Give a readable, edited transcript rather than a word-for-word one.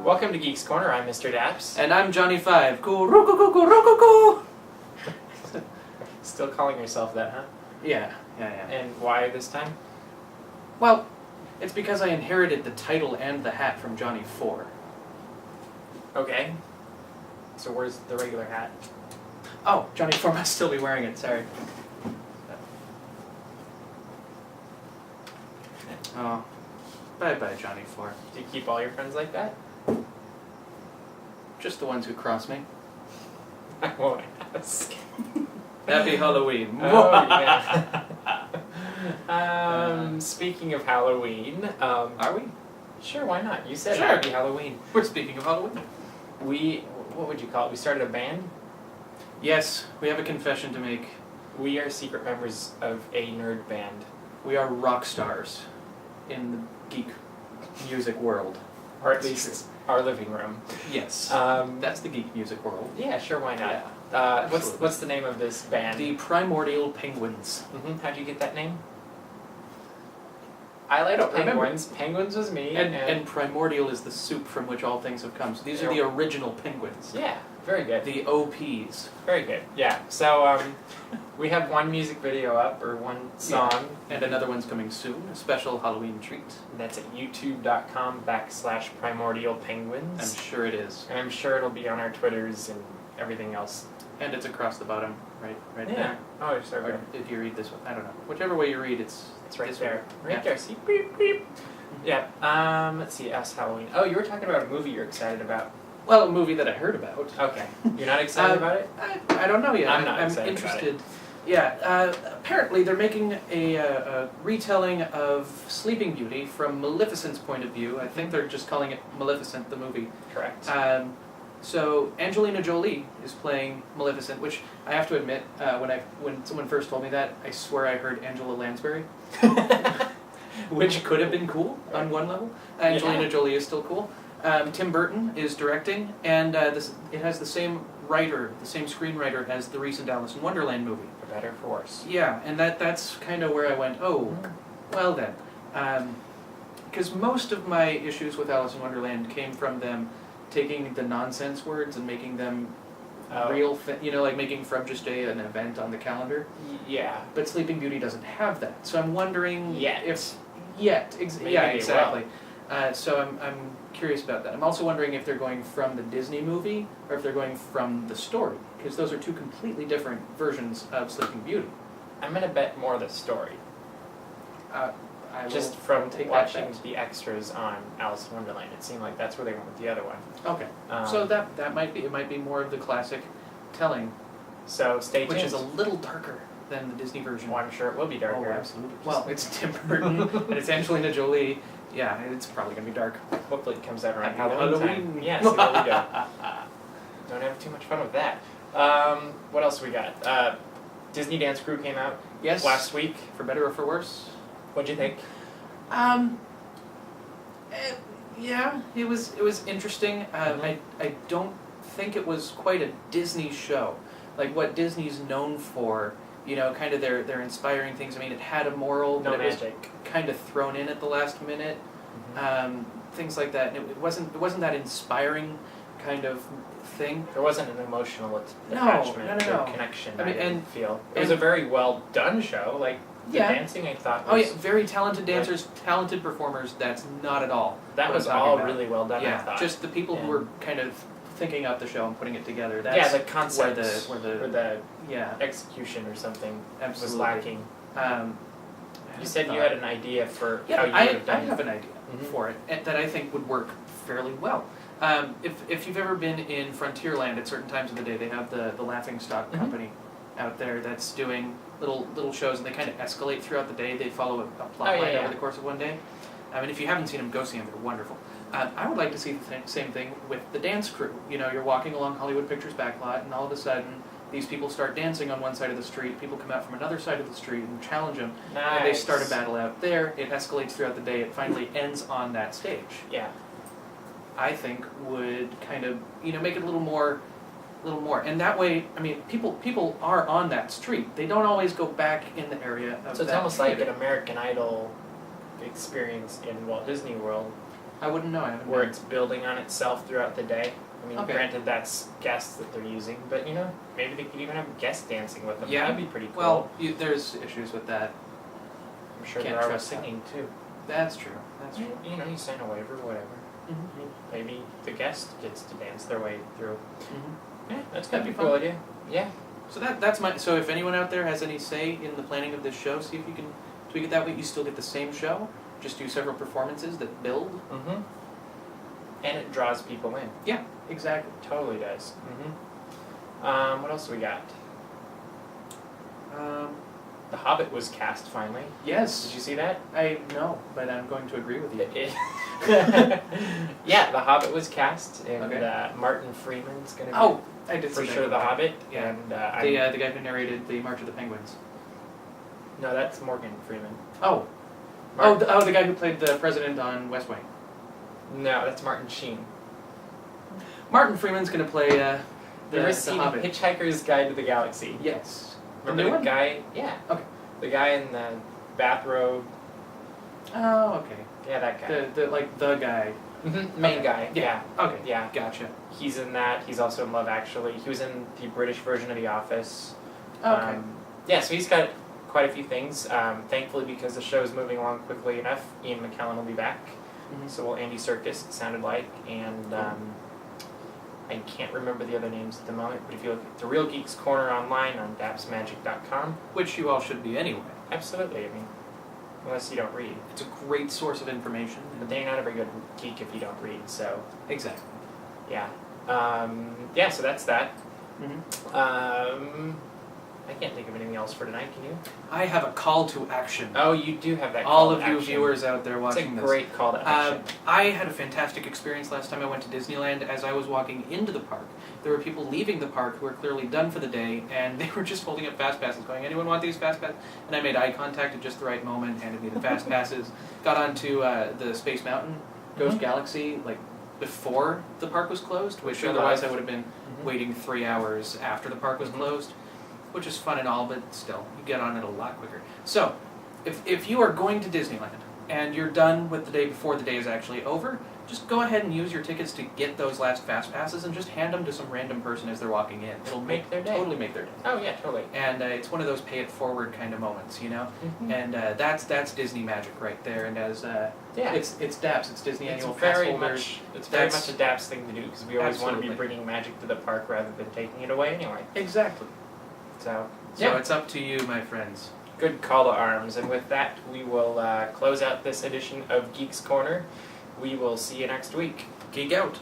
Welcome to Geeks Corner. I'm Mr. DAPs. And I'm Johnny 5. Koo-roo-koo-koo-roo-koo-koo. Still calling yourself that, huh? Yeah. And why this time? Well, it's because I inherited the title and the hat from Johnny 4. Okay. So where's the regular hat? Oh, Johnny 4 must still be wearing it, sorry. Oh, bye-bye, Johnny 4. Do you keep all your friends like that? Just the ones who cross me. I won't ask. Happy Halloween. Oh, yeah. Speaking of Halloween, Are we? sure, why not? You said Sure. Happy Halloween. We're speaking of Halloween. What would you call it? We started a band? Yes, we have a confession to make. We are secret members of a nerd band. We are rock stars in the geek music world. Or at least our living room. Yes. Um, That's the geek music world. yeah, sure, why not? Yeah. What's the name of this band? The Primordial Penguins. How'd you get that name? I like penguins. Penguins was me. And primordial is the soup from which all things have come. So these are the original penguins. Yeah, very good. The OPs. Very good. Yeah. So we have one music video up, or one song. Yeah. And another one's coming soon, a special Halloween treat. That's at youtube.com/primordial penguins. I'm sure it is. And I'm sure it'll be on our Twitters and everything else. And it's across the bottom, right Yeah. there. Oh, it's right Or there. did you read this one? I don't know. Whichever way you read, it's Right this there. way. Right there. See? Beep, beep. Yeah. Let's see. Us Halloween. Oh, you were talking about a movie you're excited about. Well, a movie that I heard about. Okay. You're not excited about it? I don't know yet. I'm not excited interested. about Yeah. Apparently, they're making a retelling of Sleeping Beauty from Maleficent's point of view. I think they're just calling it Maleficent, the movie. Correct. So Angelina Jolie is playing Maleficent, which I have to admit, when someone first told me that, I swear I heard Angela Lansbury, which could have been cool on one level. Angelina Jolie is still cool. Tim Burton is directing, and it has the same writer, the same screenwriter as the recent Alice in Wonderland movie. For better, for worse. Yeah, and that's kind of where I went, oh, well then. Because most of my issues with Alice in Wonderland came from them taking the nonsense words and making them real, like making From Just Day an event on the calendar. Yeah. But Sleeping Beauty doesn't have that, so I'm wondering if exactly. So I'm curious about that. I'm also wondering if they're going from the Disney movie or if they're going from the story, because those are two completely different versions of Sleeping Beauty. I'm gonna bet more the story. I Just will from take watching that bet. the extras on Alice in Wonderland, it seemed like that's where they went with the other one. Okay, so that might be more of the classic telling, So stay tuned. which is a little darker than the Disney version. Well, I'm sure it will be darker. Oh, absolutely. Well, it's Tim Burton and it's Angelina Jolie. Yeah, it's probably gonna be dark. Hopefully it comes out around Happy Halloween Halloween. time. Yeah, so there we go. Don't have too much fun with that. What else we got? Disney Dance Crew came out Yes. last week. For better or for worse. What'd you think? Yeah, it was interesting. I don't think it was quite a Disney show, like what Disney's known for. Kind of their inspiring things. I mean, it had a moral, No but it magic. was kind of thrown in at the last minute. Things like that. And it wasn't that inspiring kind of thing. There wasn't an emotional No, attachment no. or connection. I mean, didn't and- feel it was a very well done show. Like the Yeah. dancing, I thought. Oh Was, yeah, very talented dancers, talented performers. That's not at all. that what was I'm talking all about. really well done. I Yeah, thought. just the people who Yeah. were kind of thinking up the show and putting it together. That's yeah, the concepts where or the the yeah, execution or something absolutely. was lacking. You said you had an idea for how you would have I done have an idea for it that I think would work fairly well. If you've ever been in Frontierland at certain times of the day, they have the Laughing Stock Company out there that's doing little shows, and they kind of escalate throughout the day. They follow a plot line over the course of one day. And if you haven't seen them, go see them. They're wonderful. I would like to see the same thing with the dance crew. You're walking along Hollywood Pictures backlot, and all of a sudden, these people start dancing on one side of the street. People come out from another side of the street and challenge them. Nice. And they start a battle out there. It escalates throughout the day. It finally ends on that stage. Yeah. I think would kind of make it a little more little more. And that way, I mean, people are on that street. They don't always go back in the area of So it's that almost like theater. an American Idol experience in Walt Disney World, I wouldn't know. I haven't where been. it's building on itself throughout the day. I mean, Okay. granted, that's guests that they're using, but maybe they could even have guests dancing with them. Yeah. That'd be pretty cool. Well, there's issues with that. I'm sure can't there are with trust that. singing too. That's true. That's true. You sign a waiver, whatever. Mm-hmm. Maybe the guest gets to dance their way through. Mm-hmm. Yeah, that's That'd gotta be be a cool fun. idea. Yeah. So that's my. So if anyone out there has any say in the planning of this show, see if you can tweak it that way. You still get the same show, just do several performances that build. Mm-hmm. And it draws people in. Yeah, exactly. Totally does. What else we got? The Hobbit was cast finally. Yes, Did you see that? I know, but I'm going to agree with you. Yeah, The Hobbit was cast, and Okay. Martin Freeman's gonna be Oh, I did for see sure that. The Hobbit. Yeah. And The guy who narrated the March of the Penguins. no, that's Morgan Freeman. Oh, the guy who played the president on West Wing. No, that's Martin Sheen. Martin Freeman's going to play You ever the seen Hobbit. Hitchhiker's Guide to the Galaxy? Yes. Remember new the one? guy? Yeah. Okay. The guy in the bathrobe. Oh, okay. Yeah, that guy. The guy. Main Okay. guy. Yeah. Okay. Yeah. Gotcha. He's in that. He's also in Love Actually. He was in the British version of The Office. Okay. Yeah, so he's got quite a few things. Thankfully, because the show is moving along quickly enough, Ian McKellen will be back. Mhm. So will Andy Serkis, it sounded like. And I can't remember the other names at the moment, but if you look at The Real Geeks Corner online on dapsmagic.com. Which you all should be anyway. Absolutely, I mean, unless you don't read. It's a great source of information. But then you're not a very good geek if you don't read, so Exactly. yeah. Yeah, so that's that. Mm-hmm. I can't think of anything else for tonight, can you? I have a call to action. Oh, you do have that All call of to you action. viewers out there It's watching a this. great call to action. I had a fantastic experience last time I went to Disneyland. As I was walking into the park, there were people leaving the park who were clearly done for the day, and they were just holding up fast passes going, anyone want these fast passes? And I made eye contact at just the right moment, handed me the fast passes, got onto the Space Mountain, Ghost Galaxy, like before the park was closed, which Sure otherwise live. I would have been waiting 3 hours after the park was closed, which is fun and all, but still, you get on it a lot quicker. So, if you are going to Disneyland and you're done with the day before the day is actually over, just go ahead and use your tickets to get those last fast passes and just hand them to some random person as they're walking in. It'll Make their day. Totally make their day. Oh, yeah, totally. And it's one of those pay it forward kind of moments, you know. And that's Disney magic right there. And as Yeah. it's DAPs, it's Disney It's Annual very Passholders. much it's very That's- much a DAPS thing to do because we always want to be Absolutely. bringing magic to the park rather than taking it away anyway. Exactly. So So it's up to you, my friends. good call to arms. And with that, we will close out this edition of Geeks Corner. We will see you next week. Geek out.